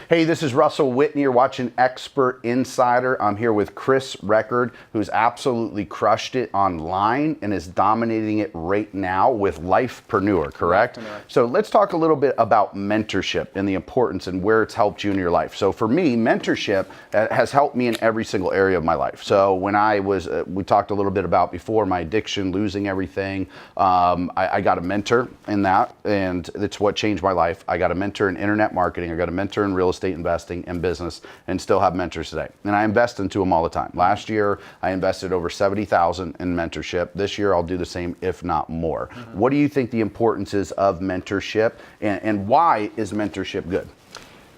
Hey, this is Russell Whitney. You're watching Expert Insider. I'm here with Chris Record, who's absolutely crushed it online and is dominating it right now with LifePreneur, correct? LifePreneur. So let's talk a little bit about mentorship and the importance and where it's helped you in your life. So for me, mentorship has helped me in every single area of my life. So when I was, we talked a little bit about before, my addiction, losing everything, I got a mentor in that, and it's what changed my life. I got a mentor in internet marketing. I got a mentor in real estate investing and business, and still have mentors today. And I invest into them all the time. Last year, I invested over $70,000 in mentorship. This year, I'll do the same, if not more. Mm-hmm. What do you think the importance is of mentorship, and why is mentorship good?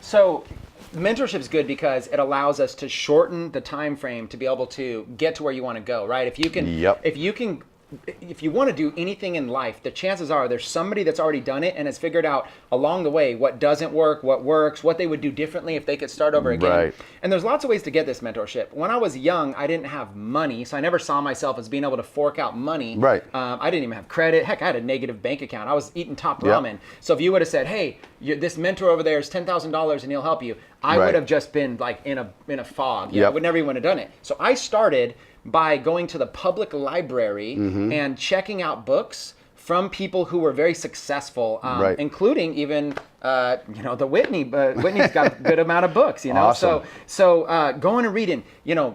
So mentorship is good because it allows us to shorten the time frame to be able to get to where you want to go, right? If you want to do anything in life, the chances are there's somebody that's already done it and has figured out along the way what doesn't work, what works, what they would do differently if they could start over again. Right. And there's lots of ways to get this mentorship. When I was young, I didn't have money, so I never saw myself as being able to fork out money. Right. I didn't even have credit. Heck, I had a negative bank account. I was eating top ramen. So if you would have said, hey, this mentor over there is $10,000 and he'll help you, I would have just been like in a fog. I would never even have done it. So I started by going to the public library and checking out books from people who were very successful, including even the Whitney. Whitney's got a good amount of books, Awesome. So going and reading,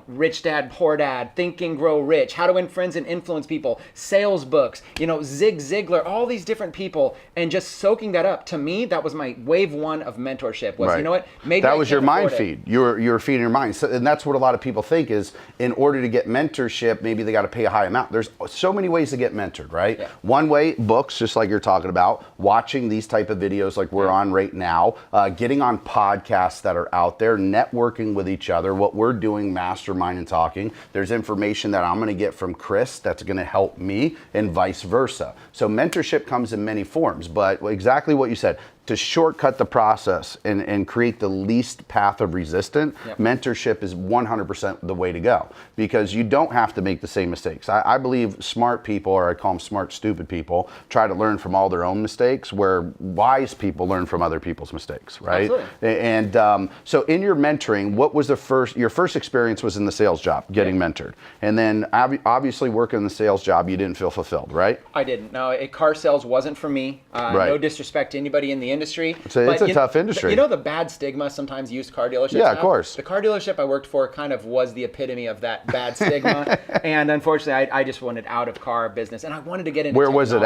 Rich Dad, Poor Dad, Think and Grow Rich, How to Win Friends and Influence People, sales books, Zig Ziglar, all these different people, and just soaking that up. To me, that was my wave one of mentorship. Was you know what? Maybe that was your mind feed. You were feeding your mind, and that's what a lot of people think is in order to get mentorship, maybe they got to pay a high amount. There's so many ways to get mentored, right? Yeah. One way, books, just like you're talking about, watching these type of videos like we're on right now, getting on podcasts that are out there, networking with each other, what we're doing, mastermind and talking. There's information that I'm going to get from Chris that's going to help me, and vice versa. So mentorship comes in many forms, but exactly what you said, to shortcut the process and create the least path of resistance, mentorship is 100% the way to go, because you don't have to make the same mistakes. I believe smart people, or I call them smart, stupid people, try to learn from all their own mistakes, where wise people learn from other people's mistakes, right? Absolutely. And so in your mentoring, what was your first experience was in the sales job, getting mentored. And then obviously working in the sales job, you didn't feel fulfilled, right? I didn't. No, car sales wasn't for me. No disrespect to anybody in the industry. It's a tough industry. The bad stigma sometimes used car dealerships Yeah, have? of course. The car dealership I worked for kind of was the epitome of that bad stigma. And unfortunately, I just wanted out of car business, and I wanted to get into technology. Where was it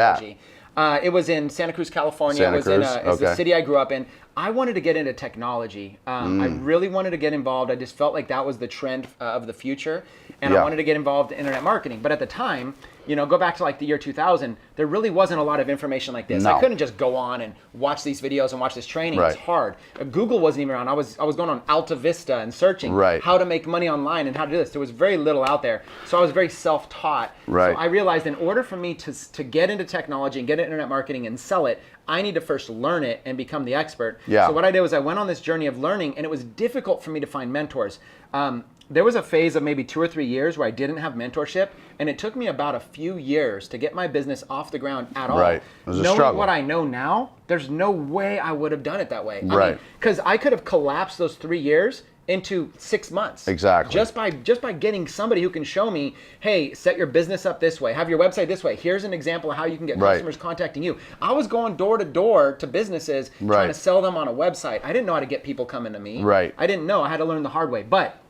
at? It was in Santa Cruz, California. It's the city I grew up in. I wanted to get into technology. I really wanted to get involved. I just felt like that was the trend of the future. And I wanted to get involved in internet marketing. But at the time, go back to like the year 2000, there really wasn't a lot of information like this. No. I couldn't just go on and watch these videos and watch this training. It's hard. Google wasn't even around. I was going on Alta Vista and searching how to make money online and how to do this. There was very little out there. So I was very self-taught. Right. So I realized in order for me to get into technology and get into internet marketing and sell it, I need to first learn it and become the expert. Yeah. So what I did was I went on this journey of learning, and it was difficult for me to find mentors. There was a phase of maybe 2 or 3 years where I didn't have mentorship, and it took me about a few years to get my business off the ground at all. Right. It was a Knowing struggle. what I know now, there's no way I would have done it that way. Right. Because I could have collapsed those 3 years into 6 months. Exactly. Just by getting somebody who can show me, hey, set your business up this way, have your website this way. Here's an example of how you can get customers contacting you. I was going door to door to businesses trying to sell them on a website. I didn't know how to get people coming to me. Right. I didn't know. I had to learn the hard way. But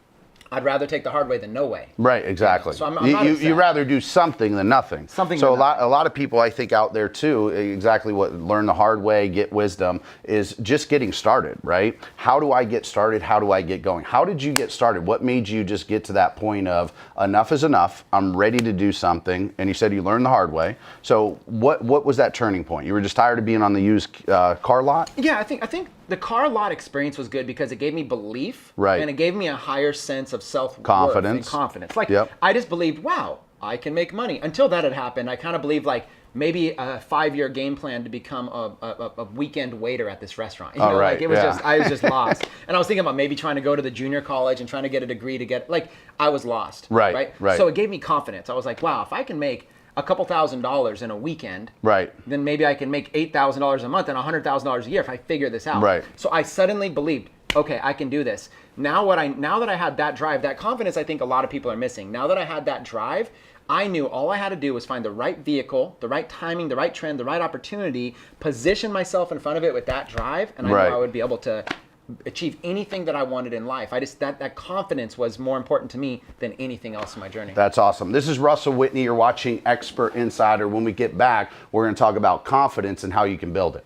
I'd rather take the hard way than no way. Right, exactly. So I'm not upset. You rather do something than nothing. So a lot of people I think out there too, exactly what learn the hard way, get wisdom, is just getting started, right? How do I get started? How do I get going? How did you get started? What made you just get to that point of enough is enough, I'm ready to do something? And you said you learned the hard way. So what was that turning point? You were just tired of being on the used car lot? Yeah, I think the car lot experience was good because it gave me belief, and it gave me a higher sense of self-confidence. Like, I just believed, wow, I can make money. Until that had happened, I kind of believed like maybe a 5-year game plan to become a weekend waiter at this restaurant. Like it was I was just lost. And I was thinking about maybe trying to go to the junior college and trying to get a degree to get, like, I was lost. Right. So it gave me confidence. I was like, wow, if I can make a couple $1,000s in a weekend, then maybe I can make $8,000 a month and $100,000 a year if I figure this out. So I suddenly believed, okay, I can do this. Now that I had that drive, that confidence, I think a lot of people are missing. Now that I had that drive, I knew all I had to do was find the right vehicle, the right timing, the right trend, the right opportunity, position myself in front of it with that drive, and I knew I would be able to achieve anything that I wanted in life. That confidence was more important to me than anything else in my journey. That's awesome. This is Russell Whitney. You're watching Expert Insider. When we get back, we're going to talk about confidence and how you can build it.